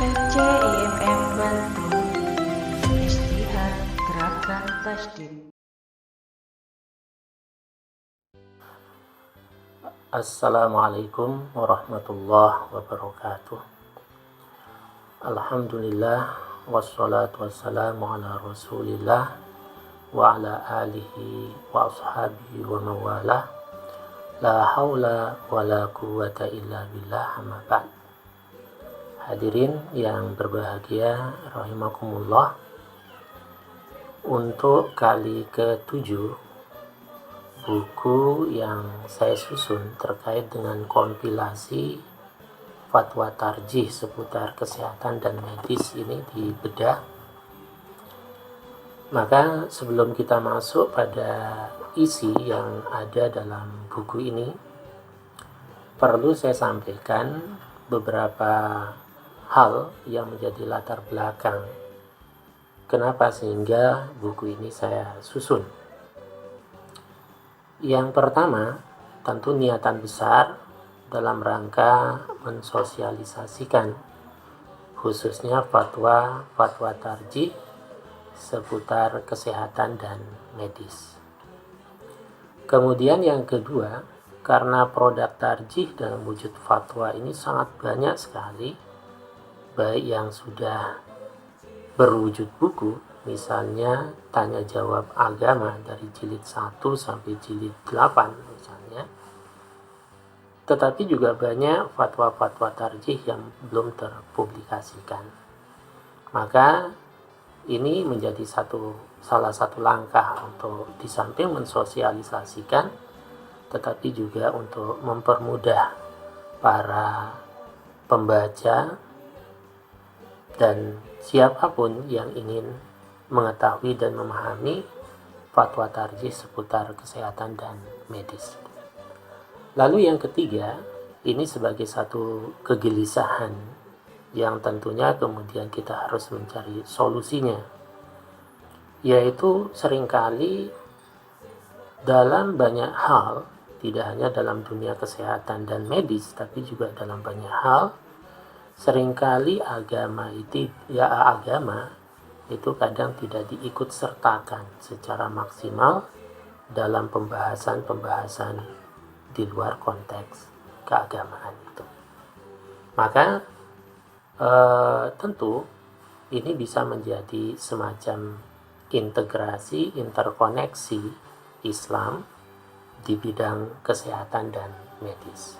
CIMM Bantul, Ijtihad Gerakan Tasdid. Assalamualaikum warahmatullahi wabarakatuh. Alhamdulillah wassalatu wassalamu ala rasulillah wa ala alihi wa ashabihi wa mawalah. La haula wa la quwata illa billah, amma ba'd. Hadirin yang berbahagia rahimakumullah, untuk kali ke-7 buku yang saya susun terkait dengan kompilasi fatwa tarjih seputar kesehatan dan medis ini dibedah. Maka sebelum kita masuk pada isi yang ada dalam buku ini, perlu saya sampaikan beberapa hal yang menjadi latar belakang kenapa sehingga buku ini saya susun. Yang pertama, tentu niatan besar dalam rangka mensosialisasikan khususnya fatwa tarjih seputar kesehatan dan medis. Kemudian yang kedua, karena produk tarjih dalam wujud fatwa ini sangat banyak sekali, baik yang sudah berwujud buku, misalnya tanya jawab agama dari jilid 1 sampai jilid 8 misalnya, tetapi juga banyak fatwa-fatwa tarjih yang belum terpublikasikan. Maka ini menjadi salah satu langkah untuk di samping mensosialisasikan, tetapi juga untuk mempermudah para pembaca dan siapapun yang ingin mengetahui dan memahami fatwa tarjih seputar kesehatan dan medis. Lalu yang ketiga, ini sebagai satu kegelisahan yang tentunya kemudian kita harus mencari solusinya, yaitu seringkali dalam banyak hal, tidak hanya dalam dunia kesehatan dan medis, tapi juga dalam banyak hal, seringkali agama itu kadang tidak diikut sertakan secara maksimal dalam pembahasan di luar konteks keagamaan itu. Maka tentu ini bisa menjadi semacam interkoneksi Islam di bidang kesehatan dan medis.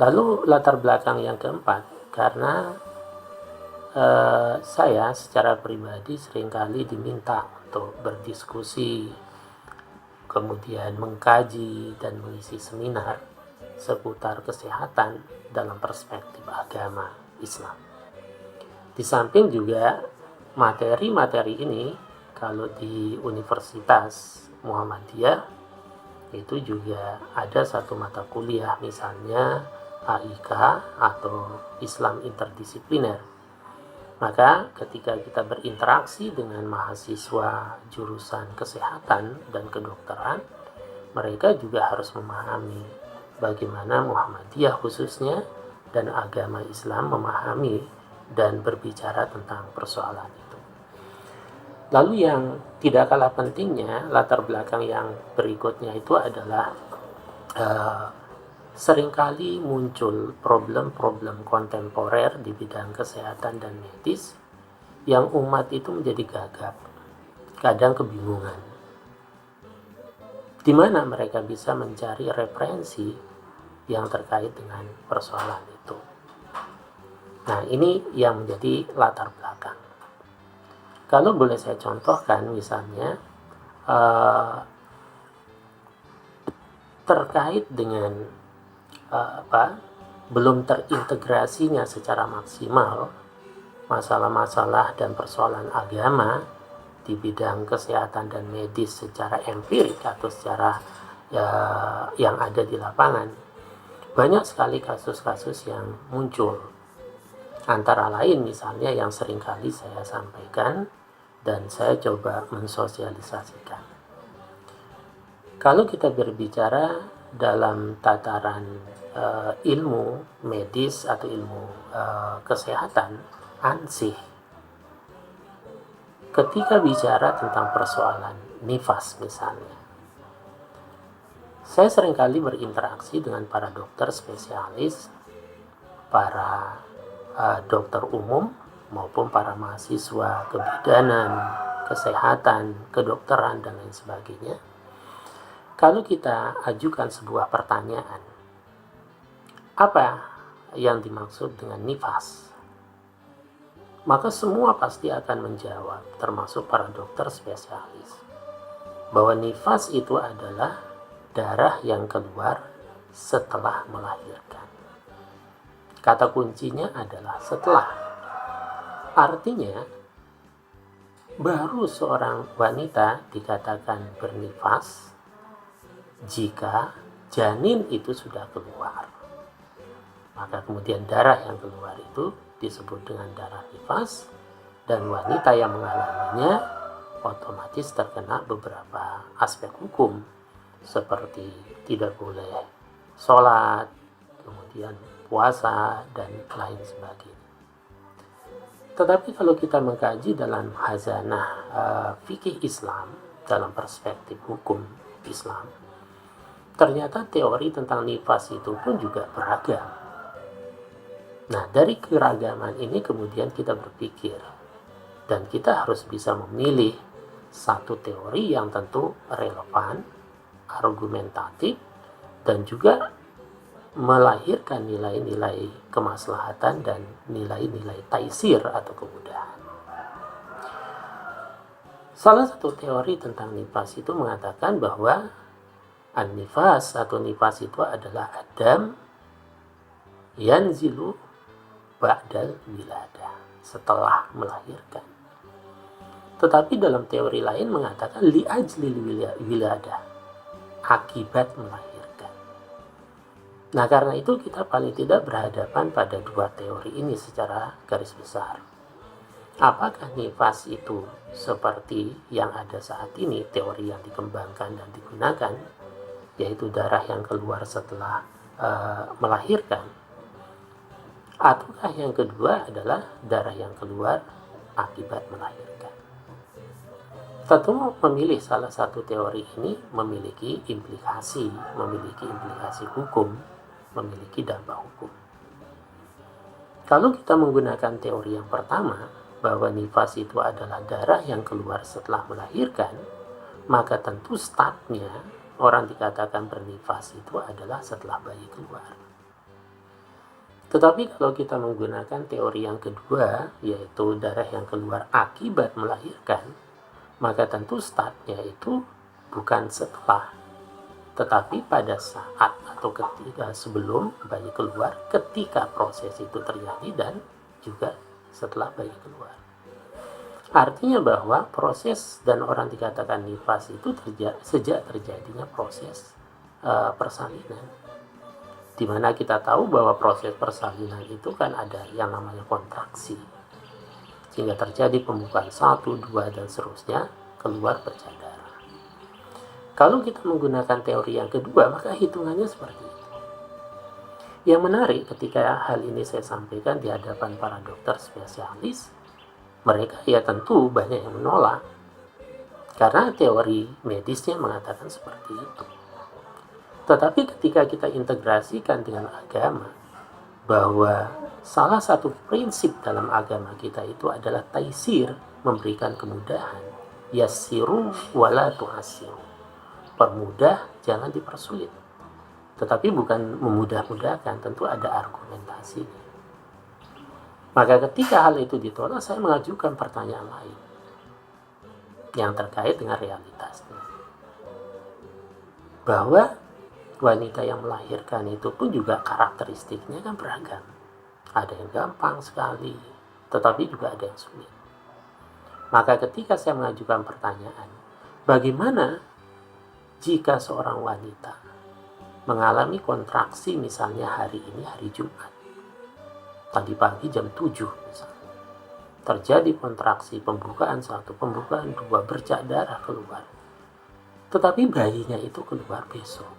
Lalu latar belakang yang keempat, karena saya secara pribadi seringkali diminta untuk berdiskusi, kemudian mengkaji dan mengisi seminar seputar kesehatan dalam perspektif agama Islam. Di samping juga materi-materi ini, kalau di Universitas Muhammadiyah itu juga ada satu mata kuliah, misalnya AIK atau Islam Interdisipliner. Maka ketika kita berinteraksi dengan mahasiswa jurusan kesehatan dan kedokteran, mereka juga harus memahami bagaimana Muhammadiyah khususnya dan agama Islam memahami dan berbicara tentang persoalan itu. Lalu yang tidak kalah pentingnya, latar belakang yang berikutnya itu adalah seringkali muncul problem-problem kontemporer di bidang kesehatan dan medis yang umat itu menjadi gagap, kadang kebingungan, di mana mereka bisa mencari referensi yang terkait dengan persoalan itu. Nah, ini yang menjadi latar belakang. Kalau boleh saya contohkan, misalnya terkait dengan belum terintegrasinya secara maksimal masalah-masalah dan persoalan agama di bidang kesehatan dan medis secara empirik atau secara yang ada di lapangan. Banyak sekali kasus-kasus yang muncul, antara lain misalnya yang seringkali saya sampaikan dan saya coba mensosialisasikan. Kalau kita berbicara dalam tataran ilmu medis atau ilmu kesehatan ansih. Ketika bicara tentang persoalan nifas misalnya, saya seringkali berinteraksi dengan para dokter spesialis, para dokter umum maupun para mahasiswa kebidanan, kesehatan, kedokteran, dan lain sebagainya. Kalau kita ajukan sebuah pertanyaan, apa yang dimaksud dengan nifas? Maka semua pasti akan menjawab, termasuk para dokter spesialis, bahwa nifas itu adalah darah yang keluar setelah melahirkan. Kata kuncinya adalah setelah. Artinya, baru seorang wanita dikatakan bernifas jika janin itu sudah keluar. Maka kemudian darah yang keluar itu disebut dengan darah nifas, dan wanita yang mengalaminya otomatis terkena beberapa aspek hukum seperti tidak boleh sholat, kemudian puasa, dan lain sebagainya. Tetapi kalau kita mengkaji dalam khazanah fikih Islam, dalam perspektif hukum Islam, ternyata teori tentang nifas itu pun juga beragam. Nah, dari keragaman ini kemudian kita berpikir, dan kita harus bisa memilih satu teori yang tentu relevan, argumentatif, dan juga melahirkan nilai-nilai kemaslahatan dan nilai-nilai taisir atau kemudahan. Salah satu teori tentang nifas itu mengatakan bahwa an-nifas atau nifas itu adalah adam yanzilu ba'dal wiladah, setelah melahirkan. Tetapi dalam teori lain mengatakan li'ajlil wiladah, akibat melahirkan. Nah, karena itu kita paling tidak berhadapan pada dua teori ini secara garis besar. Apakah nifas itu seperti yang ada saat ini, teori yang dikembangkan dan digunakan, yaitu darah yang keluar setelah melahirkan, ataukah yang kedua adalah darah yang keluar akibat melahirkan? Tentu memilih salah satu teori ini memiliki implikasi hukum, memiliki dampak hukum. Kalau kita menggunakan teori yang pertama, bahwa nifas itu adalah darah yang keluar setelah melahirkan, maka tentu startnya orang dikatakan bernifas itu adalah setelah bayi keluar. Tetapi kalau kita menggunakan teori yang kedua, yaitu darah yang keluar akibat melahirkan, maka tentu startnya itu bukan setelah, tetapi pada saat atau ketika sebelum bayi keluar, ketika proses itu terjadi, dan juga setelah bayi keluar. Artinya bahwa proses dan orang dikatakan nifas itu sejak terjadinya proses persalinan, di mana kita tahu bahwa proses persalinan itu kan ada yang namanya kontraksi, sehingga terjadi pembukaan 1, 2, dan seterusnya, keluar bercak darah. Kalau kita menggunakan teori yang kedua, maka hitungannya seperti itu. Yang menarik ketika hal ini saya sampaikan di hadapan para dokter spesialis, mereka ya tentu banyak yang menolak, karena teori medisnya mengatakan seperti itu. Tetapi ketika kita integrasikan dengan agama, bahwa salah satu prinsip dalam agama kita itu adalah taisir, memberikan kemudahan, yassiru wala tu'assiru, permudah, jangan dipersulit. Tetapi bukan memudah-mudahkan, tentu ada argumentasinya. Maka ketika hal itu ditolak, saya mengajukan pertanyaan lain yang terkait dengan realitasnya, bahwa wanita yang melahirkan itu pun juga karakteristiknya kan beragam. Ada yang gampang sekali, tetapi juga ada yang sulit. Maka ketika saya mengajukan pertanyaan, bagaimana jika seorang wanita mengalami kontraksi misalnya hari ini hari Jumat, tadi pagi jam 7 misalnya, terjadi kontraksi pembukaan 1, pembukaan 2, bercak darah keluar, tetapi bayinya itu keluar besok,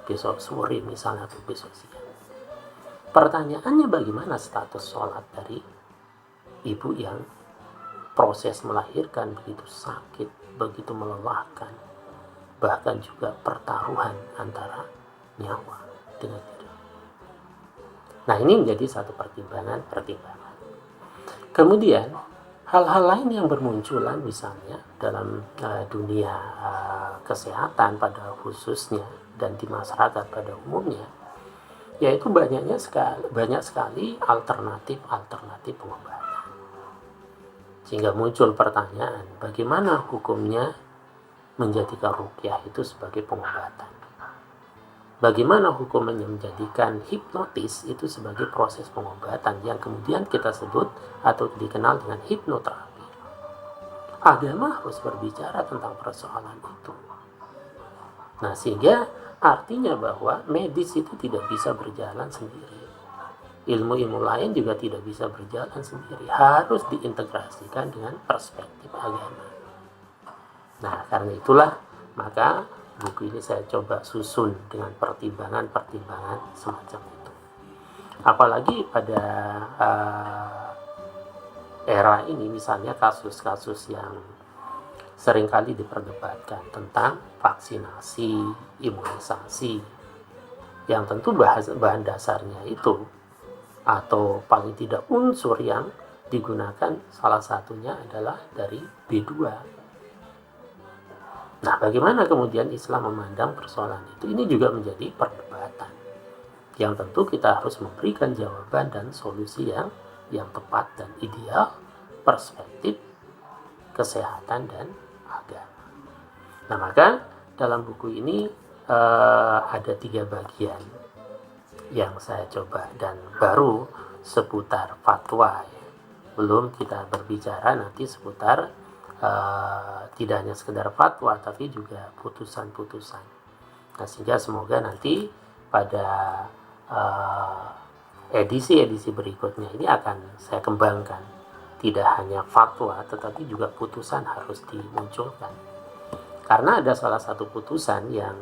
besok sore misalnya atau besok siang. Pertanyaannya, bagaimana status sholat dari ibu yang proses melahirkan begitu sakit, begitu melelahkan, bahkan juga pertaruhan antara nyawa dengan diri. Nah, ini menjadi satu pertimbangan. Kemudian hal-hal lain yang bermunculan misalnya dalam dunia kesehatan pada khususnya dan di masyarakat pada umumnya, yaitu banyak sekali alternatif pengobatan. Sehingga muncul pertanyaan, bagaimana hukumnya menjadikan ruqyah itu sebagai pengobatan? Bagaimana hukumnya menjadikan hipnotis itu sebagai proses pengobatan yang kemudian kita sebut atau dikenal dengan hipnoterapi? Agama harus berbicara tentang persoalan itu. Nah, sehingga artinya bahwa medis itu tidak bisa berjalan sendiri. Ilmu-ilmu lain juga tidak bisa berjalan sendiri. Harus diintegrasikan dengan perspektif agama. Nah, karena itulah maka buku ini saya coba susun dengan pertimbangan-pertimbangan semacam itu. Apalagi pada era ini misalnya kasus-kasus yang seringkali diperdebatkan tentang vaksinasi, imunisasi, yang tentu bahan dasarnya itu atau paling tidak unsur yang digunakan salah satunya adalah dari B2. Nah, bagaimana kemudian Islam memandang persoalan itu? Ini juga menjadi perdebatan yang tentu kita harus memberikan jawaban dan solusi yang tepat dan ideal, perspektif kesehatan dan agama. Nah, maka dalam buku ini ada 3 bagian yang saya coba, dan baru seputar fatwa ya. Belum kita berbicara nanti seputar tidak hanya sekedar fatwa tapi juga putusan-putusan. Nah, sehingga semoga nanti pada edisi-edisi berikutnya ini akan saya kembangkan. Tidak hanya fatwa tetapi juga putusan harus dimunculkan. Karena ada salah satu putusan yang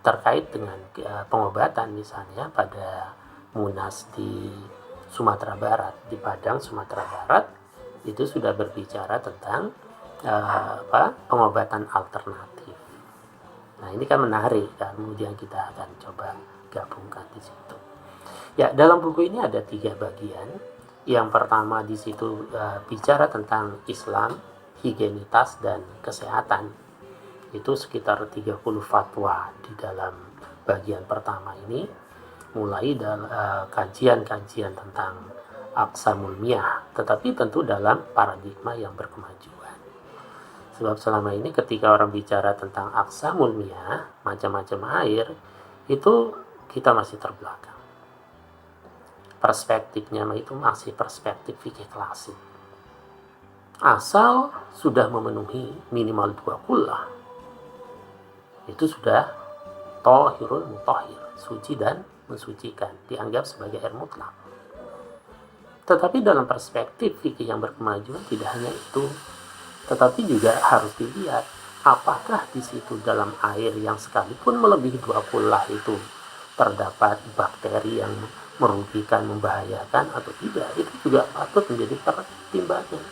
terkait dengan pengobatan, misalnya pada Munas di Sumatera Barat, di Padang, Sumatera Barat, itu sudah berbicara tentang pengobatan alternatif. Nah, ini kan menarik, kemudian kita akan coba gabungkan di situ. Ya, dalam buku ini ada 3 bagian. Yang pertama di situ bicara tentang Islam, higienitas dan kesehatan. Itu sekitar 30 fatwa di dalam bagian pertama ini, mulai dalam kajian-kajian tentang aqsamul miyah, tetapi tentu dalam paradigma yang berkemajuan. Sebab selama ini ketika orang bicara tentang aqsamul miyah, macam-macam air, itu kita masih terbelakang. Perspektifnya itu masih perspektif fikih klasik. Asal sudah memenuhi minimal 2 kullah, itu sudah thahirul mutahhir, suci dan mensucikan, dianggap sebagai air mutlak. Tetapi dalam perspektif fikih yang berkemajuan tidak hanya itu, tetapi juga harus dilihat apakah di situ dalam air yang sekalipun melebihi 2 kullah itu terdapat bakteri yang merugikan, membahayakan atau tidak. Itu juga patut menjadi pertimbangan.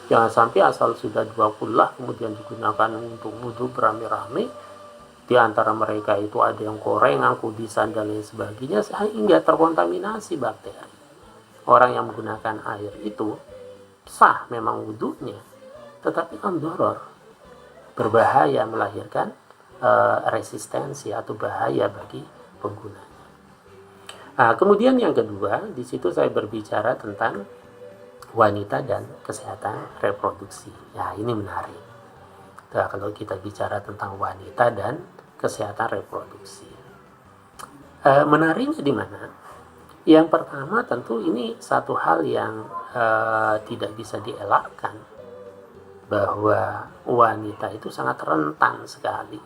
Jangan sampai asal sudah 2 kullah kemudian digunakan untuk wudhu beramai-ramai, di antara mereka itu ada yang korengan, kudisan dan lain sebagainya, sehingga terkontaminasi bakteri. Orang yang menggunakan air itu sah memang wudhunya, tetapi kan doror, berbahaya, melahirkan resistensi atau bahaya bagi penggunanya. Nah, kemudian yang kedua, di situ saya berbicara tentang wanita dan kesehatan reproduksi. Ya, ini menarik. Nah, kalau kita bicara tentang wanita dan kesehatan reproduksi, menariknya di mana? Yang pertama tentu ini satu hal yang tidak bisa dielakkan, bahwa wanita itu sangat rentan sekali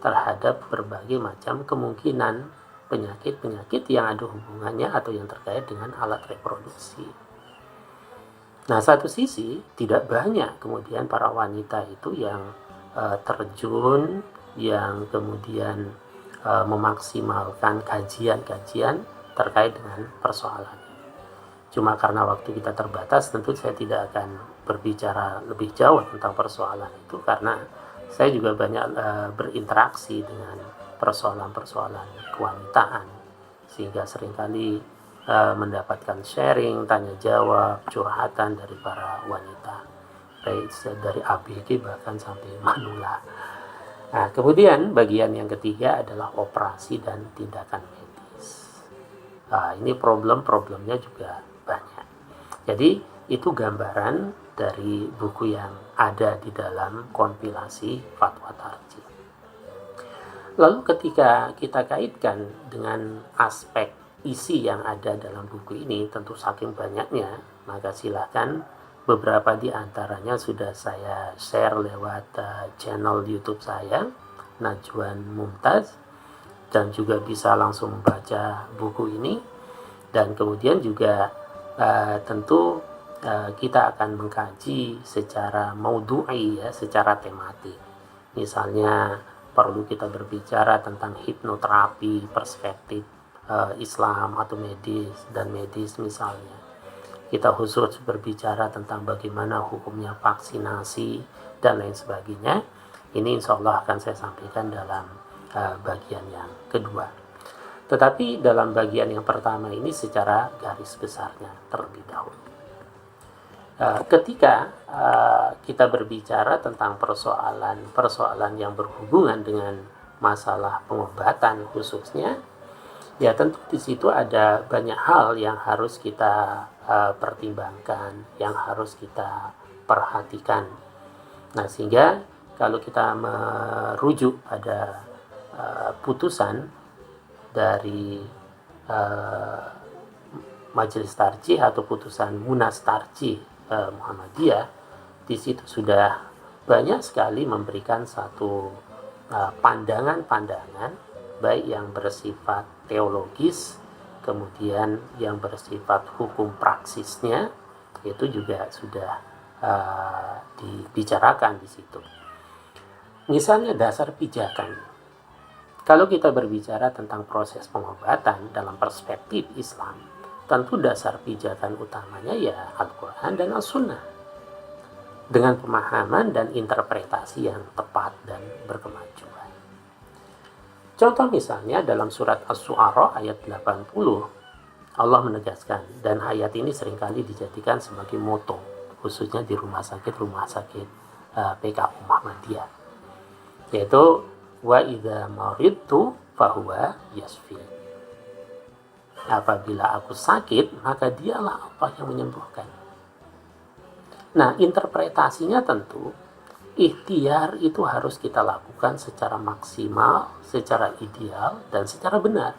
terhadap berbagai macam kemungkinan penyakit-penyakit yang ada hubungannya atau yang terkait dengan alat reproduksi. Nah, satu sisi tidak banyak kemudian para wanita itu yang terjun yang kemudian memaksimalkan kajian-kajian terkait dengan persoalan. Cuma karena waktu kita terbatas, tentu saya tidak akan berbicara lebih jauh tentang persoalan itu, karena saya juga banyak berinteraksi dengan persoalan-persoalan kewanitaan, sehingga seringkali mendapatkan sharing, tanya jawab, curhatan dari para wanita, baik dari ABG bahkan sampai manula. Nah, kemudian bagian yang ketiga adalah operasi dan tindakan medis. Nah, ini problemnya juga banyak. Jadi itu gambaran dari buku yang ada di dalam kompilasi Fatwa Tarjih. Lalu ketika kita kaitkan dengan aspek isi yang ada dalam buku ini, tentu saking banyaknya, maka silakan beberapa di antaranya sudah saya share lewat channel YouTube saya, Najwan Mumtaz, dan juga bisa langsung membaca buku ini. Dan kemudian juga tentu kita akan mengkaji secara maudu'i, ya, secara tematik. Misalnya perlu kita berbicara tentang hipnoterapi, perspektif Islam atau medis misalnya. Kita khusus berbicara tentang bagaimana hukumnya vaksinasi dan lain sebagainya. Ini insya Allah akan saya sampaikan dalam bagian yang kedua. Tetapi dalam bagian yang pertama ini secara garis besarnya terlebih dahulu. Ketika kita berbicara tentang persoalan yang berhubungan dengan masalah pengobatan khususnya, ya tentu di situ ada banyak hal yang harus kita pertimbangkan, yang harus kita perhatikan. Nah, sehingga kalau kita merujuk pada putusan dari Majelis Tarjih atau putusan Munas Tarjih Muhammadiyah, di situ sudah banyak sekali memberikan satu pandangan-pandangan, baik yang bersifat teologis, kemudian yang bersifat hukum praksisnya, itu juga sudah dibicarakan di situ. Misalnya dasar pijakan. Kalau kita berbicara tentang proses pengobatan dalam perspektif Islam, tentu dasar pijakan utamanya ya Al-Quran dan As-Sunnah, dengan pemahaman dan interpretasi yang tepat dan berkemajuan. Contoh misalnya dalam surat Asy-Syu'ara ayat 80, Allah menegaskan, dan ayat ini seringkali dijadikan sebagai moto, khususnya di rumah sakit PKU Muhammadiyah, yaitu wa idza maridtu fahuwa yasfi. Apabila aku sakit, maka dialah Allah yang menyembuhkan. Nah, interpretasinya tentu ikhtiar itu harus kita lakukan secara maksimal, secara ideal, dan secara benar.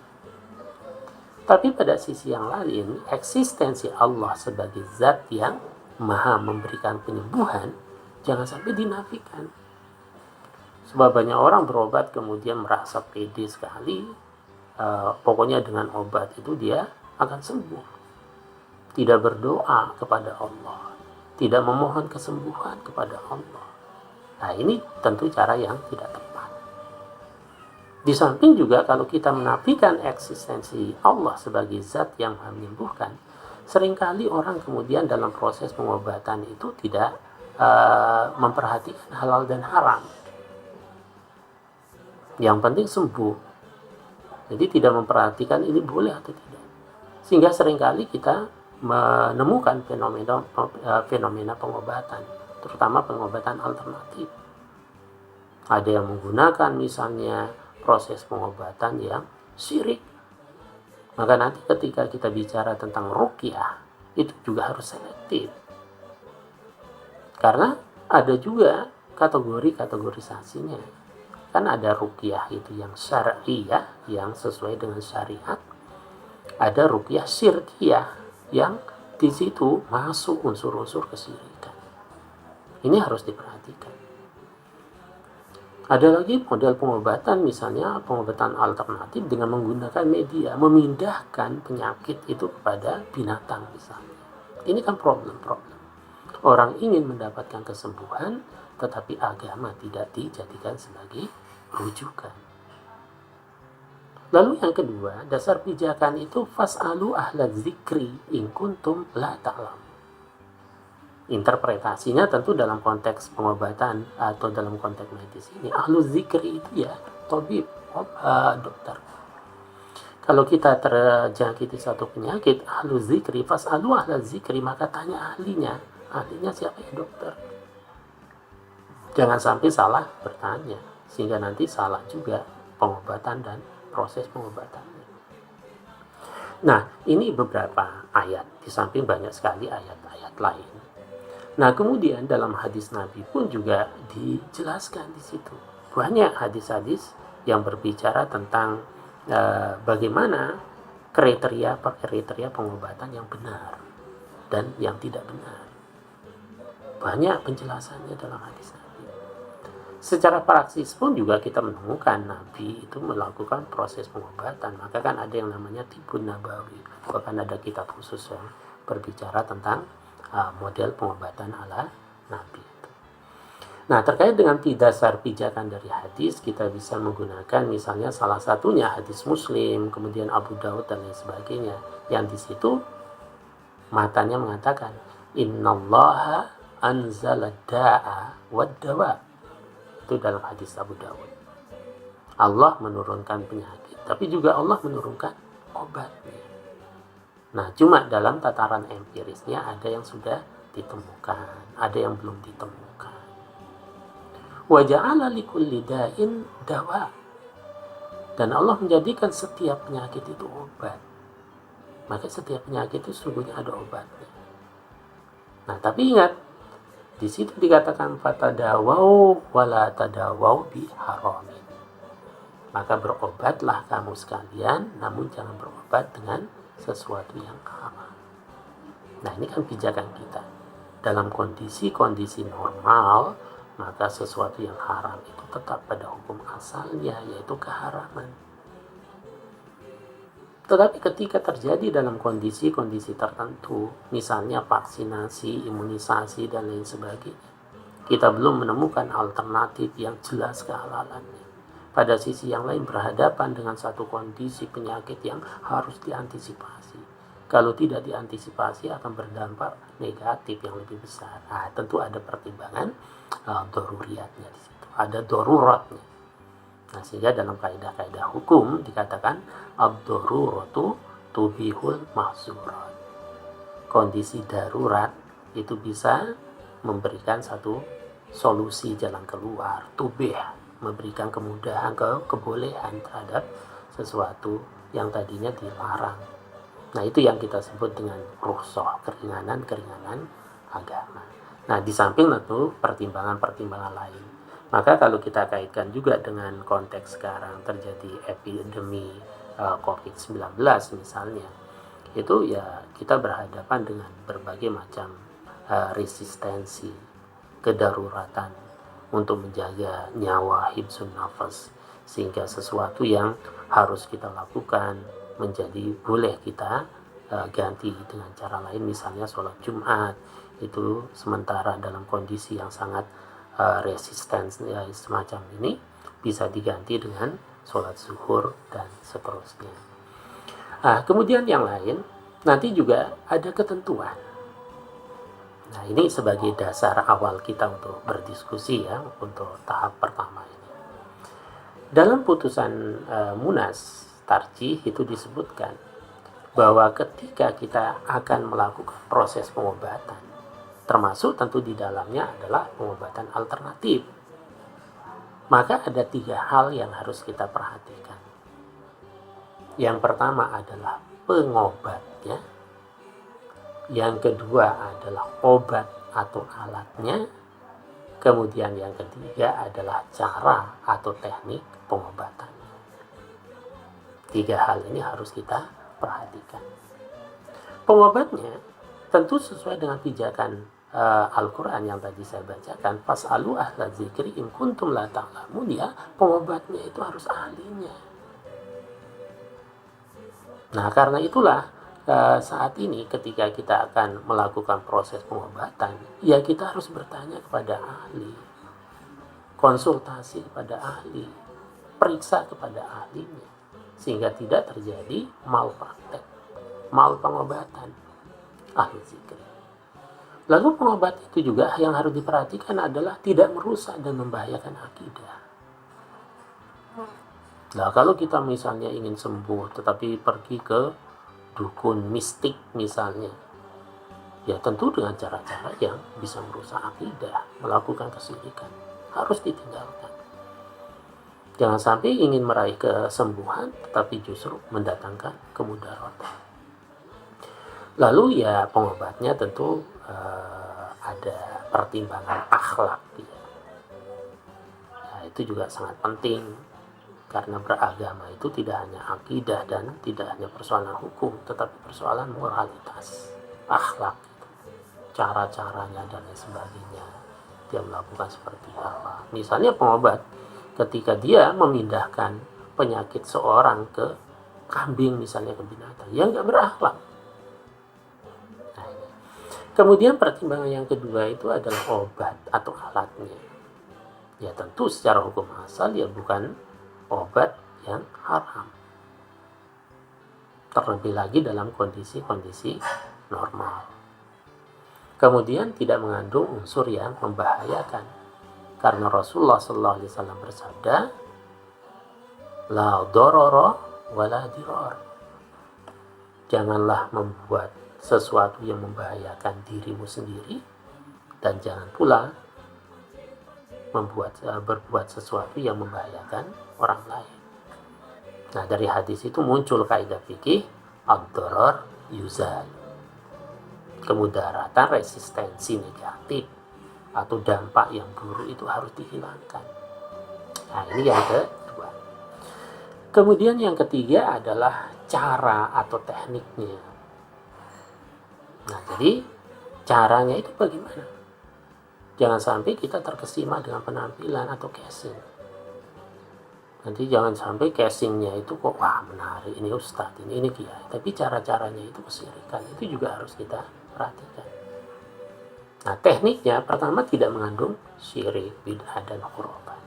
Tapi pada sisi yang lain, eksistensi Allah sebagai zat yang maha memberikan penyembuhan jangan sampai dinafikan. Sebab banyak orang berobat kemudian merasa pede sekali, pokoknya dengan obat itu dia akan sembuh. Tidak berdoa kepada Allah, tidak memohon kesembuhan kepada Allah. Nah, ini tentu cara yang tidak tepat. Di samping juga kalau kita menafikan eksistensi Allah sebagai zat yang menyembuhkan, seringkali orang kemudian dalam proses pengobatan itu tidak memperhatikan halal dan haram. Yang penting sembuh. Jadi tidak memperhatikan ini boleh atau tidak. Sehingga seringkali kita menemukan fenomena pengobatan, terutama pengobatan alternatif. Ada yang menggunakan misalnya proses pengobatan yang syirik. Maka nanti ketika kita bicara tentang ruqyah, itu juga harus selektif. Karena ada juga kategorisasinya. Kan ada ruqyah itu yang syar'iyah, yang sesuai dengan syariat. Ada ruqyah syirkiyah, yang di situ masuk unsur-unsur kesyirikan. Ini harus diperhatikan. Ada lagi model pengobatan, misalnya pengobatan alternatif dengan menggunakan media, memindahkan penyakit itu kepada binatang misalnya. Ini kan problem. Orang ingin mendapatkan kesembuhan, tetapi agama tidak dijadikan sebagai rujukan. Lalu yang kedua, dasar pijakan itu fas'alu ahla dzikri in kuntum la ta'lam. Interpretasinya tentu dalam konteks pengobatan atau dalam konteks medis ini, ahlu dzikri itu ya tabib, dokter. Kalau kita terjangkiti satu penyakit, ahlu dzikri, fas'alu ahla dzikri, maka tanya ahlinya. Ahlinya siapa ya? Dokter. Jangan sampai salah bertanya, sehingga nanti salah juga pengobatan dan proses pengobatannya. Nah, ini beberapa ayat, di samping banyak sekali ayat-ayat lain. Nah, kemudian dalam hadis Nabi pun juga dijelaskan di situ. Banyak hadis-hadis yang berbicara tentang bagaimana kriteria pengobatan yang benar dan yang tidak benar. Banyak penjelasannya dalam hadis Nabi. Secara praksis pun juga kita menemukan Nabi itu melakukan proses pengobatan. Maka kan ada yang namanya Tibun Nabawi. Bahkan ada kitab khusus yang berbicara tentang model pengobatan ala Nabi. Nah, terkait dengan dasar pijakan dari hadis, kita bisa menggunakan misalnya salah satunya hadis Muslim, kemudian Abu Daud dan lain sebagainya. Yang di situ matanya mengatakan, Innallaha anzala da'a wad dawa. Itu dalam hadis Abu Dawud. Allah menurunkan penyakit, tapi juga Allah menurunkan obatnya. Nah, cuma dalam tataran empirisnya ada yang sudah ditemukan, ada yang belum ditemukan. Wa ja'ala likulli da'in dawa. Dan Allah menjadikan setiap penyakit itu obat. Maka setiap penyakit itu sesungguhnya ada obatnya. Nah, tapi ingat, di situ dikatakan fatadawau wala tadawau bi haramin. Maka berobatlah kamu sekalian, namun jangan berobat dengan sesuatu yang haram. Nah, ini kan pijakan kita. Dalam kondisi-kondisi normal, maka sesuatu yang haram itu tetap pada hukum asalnya, yaitu keharaman. Tetapi ketika terjadi dalam kondisi-kondisi tertentu, misalnya vaksinasi, imunisasi, dan lain sebagainya, kita belum menemukan alternatif yang jelas kehalalannya. Pada sisi yang lain berhadapan dengan satu kondisi penyakit yang harus diantisipasi. Kalau tidak diantisipasi akan berdampak negatif yang lebih besar. Nah, tentu ada pertimbangan daruriyatnya di situ. Ada daruratnya. Nah, sehingga dalam kaidah-kaidah hukum dikatakan ad-daruratu tubihul mahzurat. Kondisi darurat itu bisa memberikan satu solusi jalan keluar, tubih, memberikan kemudahan, kebolehan terhadap sesuatu yang tadinya dilarang. Nah, itu yang kita sebut dengan rukhsah, keringanan-keringanan agama. Nah, di samping tentu pertimbangan-pertimbangan lain. Maka kalau kita kaitkan juga dengan konteks sekarang terjadi epidemi COVID-19 misalnya, itu ya kita berhadapan dengan berbagai macam resistensi, kedaruratan untuk menjaga nyawa, hibsun nafas, sehingga sesuatu yang harus kita lakukan menjadi boleh kita ganti dengan cara lain, misalnya sholat Jumat itu sementara dalam kondisi yang sangat resisten ya, semacam ini bisa diganti dengan sholat zuhur dan seterusnya. Nah, kemudian yang lain nanti juga ada ketentuan. Nah, ini sebagai dasar awal kita untuk berdiskusi ya untuk tahap pertama ini. Dalam putusan Munas Tarjih itu disebutkan bahwa ketika kita akan melakukan proses pengobatan, termasuk tentu di dalamnya adalah pengobatan alternatif, maka ada 3 hal yang harus kita perhatikan. Yang pertama adalah pengobatnya, yang kedua adalah obat atau alatnya, kemudian yang ketiga adalah cara atau teknik pengobatannya. 3 hal ini harus kita perhatikan. Pengobatnya tentu sesuai dengan pijakan Al-Quran yang tadi saya bacakan, fas'alu ahla dzikri in kuntum la ta'lamun, ya, pengobatnya itu harus ahlinya. Nah, karena itulah saat ini ketika kita akan melakukan proses pengobatan, ya kita harus bertanya kepada ahli, konsultasi kepada ahli. periksa kepada ahlinya sehingga tidak terjadi malpraktek, malpengobatan ahli zikir. Lalu pengobatan itu juga yang harus diperhatikan adalah tidak merusak dan membahayakan akidah. Nah, kalau kita misalnya ingin sembuh tetapi pergi ke dukun mistik misalnya, ya tentu dengan cara-cara yang bisa merusak akidah, melakukan kesyirikan, harus ditinggalkan. Jangan sampai ingin meraih kesembuhan tetapi justru mendatangkan kemudaratan. Lalu ya pengobatnya tentu ada pertimbangan akhlak ya. Ya, itu juga sangat penting karena beragama itu tidak hanya akidah dan tidak hanya persoalan hukum tetapi persoalan moralitas, akhlak, cara-caranya dan lain sebagainya. Dia melakukan seperti apa. Misalnya pengobat ketika dia memindahkan penyakit seorang ke kambing misalnya, ke binatang, ya nggak berakhlak. Kemudian pertimbangan yang kedua itu adalah obat atau alatnya. Ya tentu secara hukum asal ya bukan obat yang haram. Terlebih lagi dalam kondisi-kondisi normal. Kemudian tidak mengandung unsur yang membahayakan. Karena Rasulullah SAW bersabda, la dororo wala diror. Janganlah membuat sesuatu yang membahayakan dirimu sendiri dan jangan pula berbuat sesuatu yang membahayakan orang lain. Nah, dari hadis itu muncul kaidah fikih ad-darar yuzal. Kemudaratan, resistensi negatif atau dampak yang buruk itu harus dihilangkan. Nah, ini yang kedua. Kemudian yang ketiga adalah cara atau tekniknya. Nah, jadi caranya itu bagaimana? Jangan sampai kita terkesima dengan penampilan atau casing. Nanti jangan sampai casingnya itu kok wah menarik, ini ustadz, ini kiai. Tapi cara-caranya itu kesyirikan, itu juga harus kita perhatikan. Nah, tekniknya pertama tidak mengandung syirik, bid'ah dan khurafat.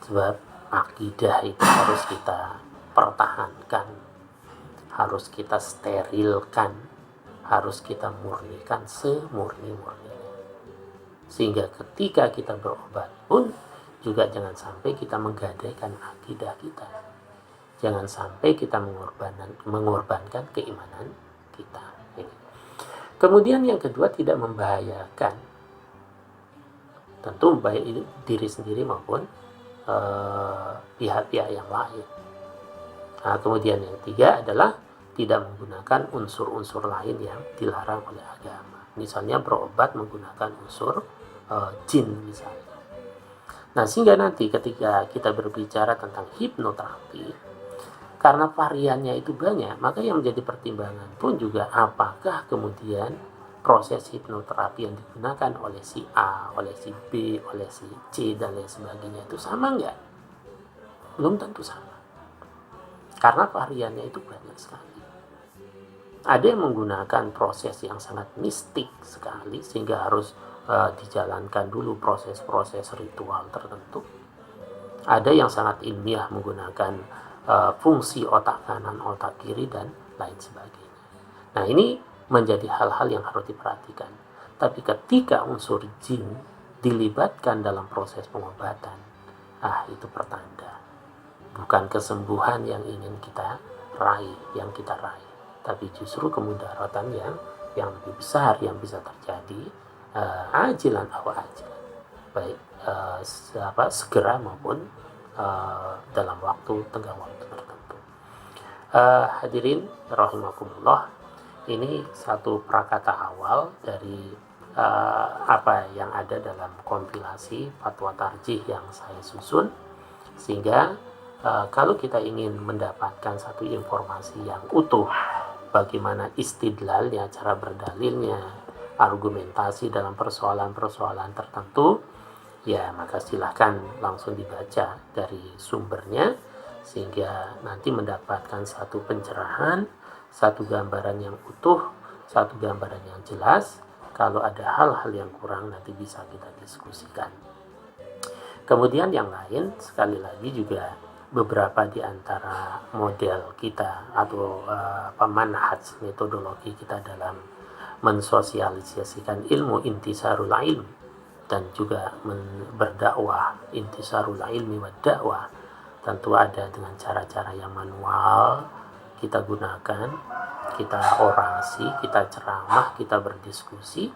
Sebab akidah itu harus kita pertahankan, harus kita sterilkan, harus kita murnikan semurni-murninya. Sehingga ketika kita berobat pun juga jangan sampai kita menggadaikan akidah kita. Jangan sampai kita mengorbankan keimanan kita. Kemudian yang kedua tidak membahayakan. Tentu baik diri sendiri maupun pihak-pihak yang lain. Nah, kemudian yang ketiga adalah tidak menggunakan unsur-unsur lain yang dilarang oleh agama. Misalnya berobat menggunakan unsur jin misalnya. Nah, sehingga nanti ketika kita berbicara tentang hipnoterapi, karena variannya itu banyak, maka yang menjadi pertimbangan pun juga apakah kemudian proses hipnoterapi yang digunakan oleh si A, oleh si B, oleh si C, dan lain sebagainya itu sama enggak? Belum tentu sama. Karena variannya itu banyak sekali. Ada yang menggunakan proses yang sangat mistik sekali sehingga harus dijalankan dulu proses-proses ritual tertentu. Ada yang sangat ilmiah menggunakan fungsi otak kanan, otak kiri, dan lain sebagainya. Nah, ini menjadi hal-hal yang harus diperhatikan. Tapi ketika unsur jin dilibatkan dalam proses pengobatan, itu pertanda. Bukan kesembuhan yang ingin kita raih, tapi justru kemudaratan yang lebih besar yang bisa terjadi ajilan atau ajilan, baik segera maupun dalam tenggang waktu tertentu. Hadirin rahimakumullah, ini satu prakata awal dari apa yang ada dalam kompilasi fatwa tarjih yang saya susun, sehingga kalau kita ingin mendapatkan satu informasi yang utuh, bagaimana istidlalnya, cara berdalilnya, argumentasi dalam persoalan-persoalan tertentu, ya maka silahkan langsung dibaca dari sumbernya, sehingga nanti mendapatkan satu pencerahan, satu gambaran yang utuh, satu gambaran yang jelas. Kalau ada hal-hal yang kurang nanti bisa kita diskusikan. Kemudian yang lain, sekali lagi juga beberapa di antara model kita atau manhaj metodologi kita dalam mensosialisasikan ilmu, intisarul ilm, dan juga berdakwah, intisarul ilmi wa dakwah, tentu ada dengan cara-cara yang manual kita gunakan, kita orasi, kita ceramah, kita berdiskusi.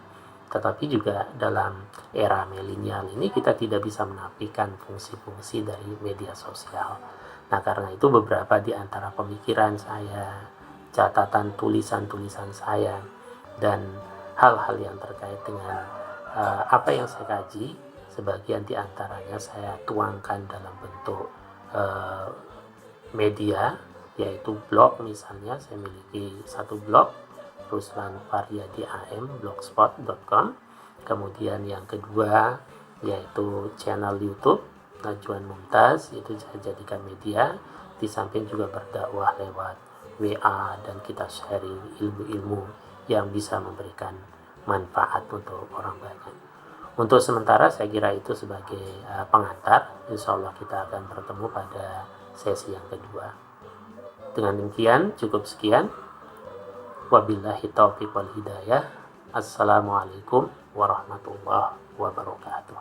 Tetapi juga dalam era milenial ini kita tidak bisa menafikan fungsi-fungsi dari media sosial. Nah, karena itu beberapa di antara pemikiran saya, catatan tulisan-tulisan saya, dan hal-hal yang terkait dengan apa yang saya kaji, sebagian di antaranya saya tuangkan dalam bentuk media, yaitu blog. Misalnya saya memiliki satu blog, Ruslan Faryadi AM, blogspot.com. Kemudian yang kedua yaitu channel YouTube Najwan Mumtaz, itu saya jadikan media, di samping juga berdakwah lewat WA, dan kita sharing ilmu-ilmu yang bisa memberikan manfaat untuk orang banyak. Untuk sementara saya kira itu sebagai pengantar. Insya Allah kita akan bertemu pada sesi yang kedua. Dengan demikian cukup sekian. Wabillahi taufiq wal hidayah. Assalamualaikum warahmatullahi wabarakatuh.